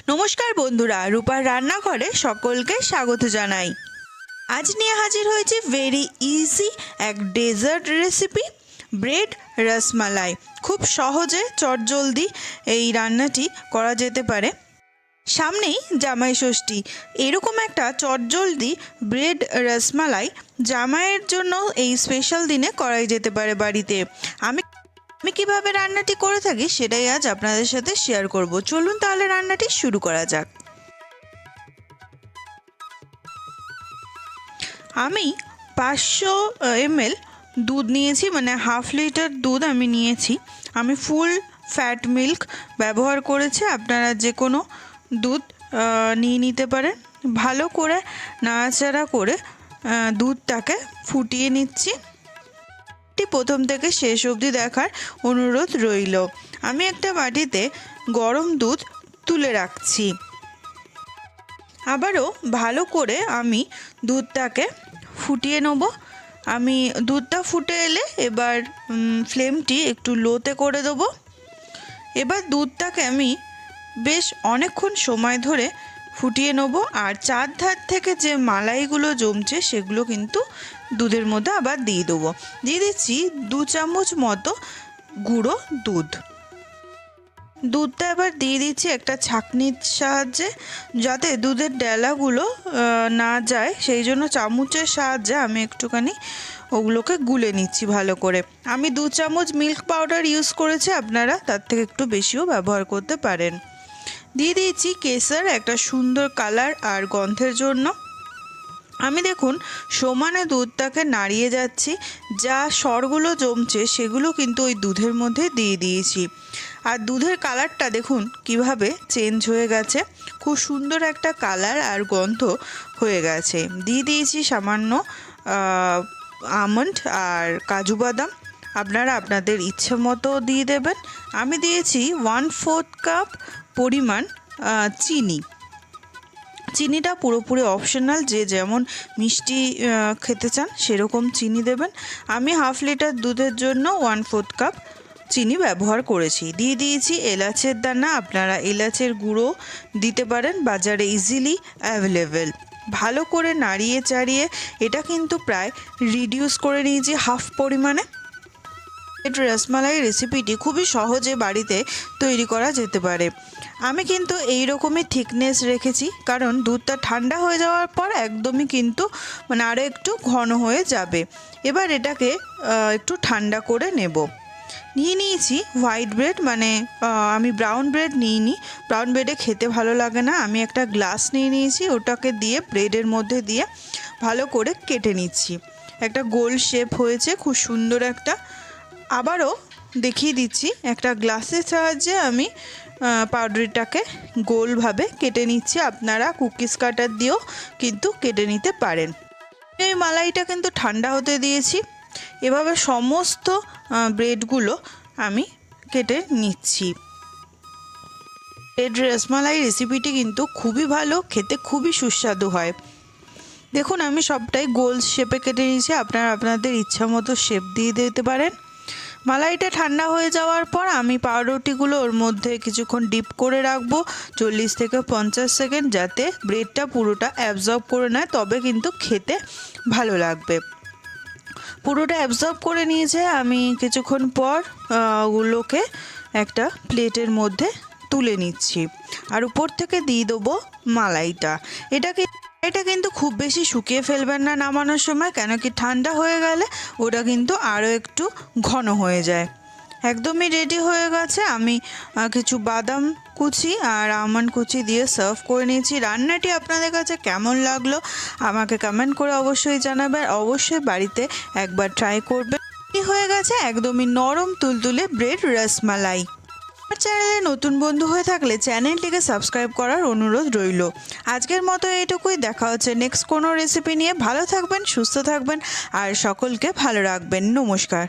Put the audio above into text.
নমস্কার বন্ধুরা, রূপার রান্নাঘরে সকলকে স্বাগত জানাই। আজ নিয়ে হাজির হয়েছি ভেরি ইজি এক ডেজার্ট রেসিপি, ব্রেড রসমালাই। খুব সহজে চটজলদি এই রান্নাটি করা যেতে পারে। সামনেই জামাই ষষ্ঠী, এরকম একটা চটজলদি ব্রেড রসমালাই জামাইয়ের জন্য এই স্পেশাল দিনে করাই যেতে পারে বাড়িতে। আমি কিভাবে রান্নাটি করে থাকি সেটাই আজ আপনাদের সাথে শেয়ার করব। চলুন তাহলে রান্নাটি শুরু করা যাক। আমি 500 ml দুধ নিয়েছি, মানে হাফ লিটার দুধ আমি নিয়েছি। আমি ফুল ফ্যাট মিল্ক ব্যবহার করেছি, আপনারা যে কোনো দুধ নিয়ে নিতে পারেন। ভালো করে নাড়াচাড়া করে দুধটাকে ফুটিয়ে নিচ্ছি। প্রথম থেকে শেষ অবধি দেখার অনুরোধ রইল। আমি একটা বাটিতে গরম দুধ তুলে রাখছি। আবারও ভালো করে আমি দুধটাকে ফুটিয়ে নেব। আমি দুধটা ফুটে এলে এবার ফ্লেমটি একটু লোতে করে দেবো। এবার দুধটাকে আমি বেশ অনেকক্ষণ সময় ধরে ফুটিয়ে নেব। আর চারধার থেকে যে মালাইগুলো জমছে সেগুলো কিন্তু দুধের মধ্যে আবার দিয়ে দেবো। দিয়ে দিচ্ছি 2 চামচ মতো গুঁড়ো দুধটা এবার দিয়ে দিচ্ছি একটা ছাঁকনির সাহায্যে, যাতে দুধের ডেলাগুলো না যায়, সেই জন্য চামচের সাহায্যে আমি একটুখানি ওগুলোকে গুলে নিচ্ছি ভালো করে। আমি 2 চামচ মিল্ক পাউডার ইউজ করেছি, আপনারা তার থেকে একটু বেশিও ব্যবহার করতে পারেন। দিয়ে দিয়েছি কেসার, একটা সুন্দর কালার আর গন্ধের জন্য। আমি দেখুন সমানে দুধটাকে নাড়িয়ে যাচ্ছি। যা সরগুলো জমছে সেগুলো কিন্তু ওই দুধের মধ্যে দিয়ে দিয়েছি। আর দুধের কালারটা দেখুন কিভাবে চেঞ্জ হয়ে গেছে, খুব সুন্দর একটা কালার আর গন্ধ হয়ে গেছে। দিয়ে দিয়েছি সামান্য আমন্ড আর কাজু বাদাম, আপনারা আপনাদের ইচ্ছে মতো দিয়ে দেবেন। আমি দিয়েছি 1/4 কাপ পরিমাণ চিনিটা পুরোপুরি অপশনাল, যে যেমন মিষ্টি খেতে চান সেরকম চিনি দেবেন। আমি হাফ লিটার দুধের জন্য 1/4 কাপ চিনি ব্যবহার করেছি। দিয়ে দিয়েছি এলাচের দানা, আপনারা এলাচের গুঁড়ো দিতে পারেন, বাজারে ইজিলি অ্যাভেলেবেল। ভালো করে নাড়িয়ে চাড়িয়ে এটা কিন্তু প্রায় রিডিউস করে নিয়েছি হাফ পরিমাণে। রসমালাই রেসিপিটি খুবই সহজে বাড়িতে তৈরি করা যেতে পারে। আমি কিন্তু এই রকমই থিকনেস রেখেছি, কারণ দুধটা ঠান্ডা হয়ে যাওয়ার পর একদমই কিন্তু মানে আরও একটু ঘন হয়ে যাবে। এবার এটাকে একটু ঠান্ডা করে নেব। নিয়ে নিয়েছি হোয়াইট ব্রেড, মানে আমি ব্রাউন ব্রেড নিইনি, ব্রাউন ব্রেডে খেতে ভালো লাগে না। আমি একটা গ্লাস নিয়ে নিয়েছি, ওটাকে দিয়ে ব্রেডের মধ্যে দিয়ে ভালো করে কেটে নিচ্ছি। একটা গোল শেপ হয়েছে, খুব সুন্দর একটা। আবারও দেখিয়ে দিচ্ছি, একটা গ্লাসের সাহায্যে আমি পাউরুটিটাকে গোলভাবে কেটে নিচ্ছি। আপনারা কুকিজ কাটার দিয়েও কিন্তু কেটে নিতে পারেন। এই মালাইটা কিন্তু ঠান্ডা হতে দিয়েছি। এভাবে সমস্ত ব্রেডগুলো আমি কেটে নিচ্ছি। ব্রেড রসমালাই রেসিপিটি কিন্তু খুবই ভালো, খেতে খুবই সুস্বাদু হয়। দেখুন আমি সবটাই গোল শেপে কেটে নিয়েছি, আপনারা আপনাদের ইচ্ছা মতো শেপ দিয়ে দিতে পারেন। মালাইটা ঠান্ডা হয়ে যাওয়ার পর আমি পাউরুটিগুলো ওর মধ্যে কিছুক্ষণ ডিপ করে রাখবো 40 থেকে 50 সেকেন্ড, যাতে ব্রেডটা পুরোটা অ্যাবজর্ব করে নেয়, তবে কিন্তু খেতে ভালো লাগবে। পুরোটা অ্যাবজর্ব করে নিয়েছে। আমি কিছুক্ষণ পর ওগুলোকে একটা প্লেটের মধ্যে তুলে নিচ্ছি, আর উপর থেকে দিয়ে দেবো মালাইটা। এটা কিন্তু খুব বেশি শুকিয়ে ফেলবেন না নামানোর সময়, কেন কি ঠান্ডা হয়ে গেলে ওটা কিন্তু আরও একটু ঘন হয়ে যায়। একদমই রেডি হয়ে গেছে। আমি কিছু বাদাম কুচি আর আমন্ড কুচি দিয়ে সার্ভ করে নিয়েছি। রান্নাটি আপনাদের কাছে কেমন লাগলো আমাকে কমেন্ট করে অবশ্যই জানাবেন। অবশ্যই বাড়িতে একবার ট্রাই করবেন। হয়ে গেছে একদমই নরম তুলতুলে ব্রেড রসমালাই। আমার চ্যানেলে নতুন বন্ধু হয়ে থাকলে চ্যানেলটিকে সাবস্ক্রাইব করার অনুরোধ রইল। আজকের মতো এইটুকুই, দেখা হচ্ছে নেক্সট কোনো রেসিপি নিয়ে। ভালো থাকবেন, সুস্থ থাকবেন আর সকলকে ভালো রাখবেন। নমস্কার।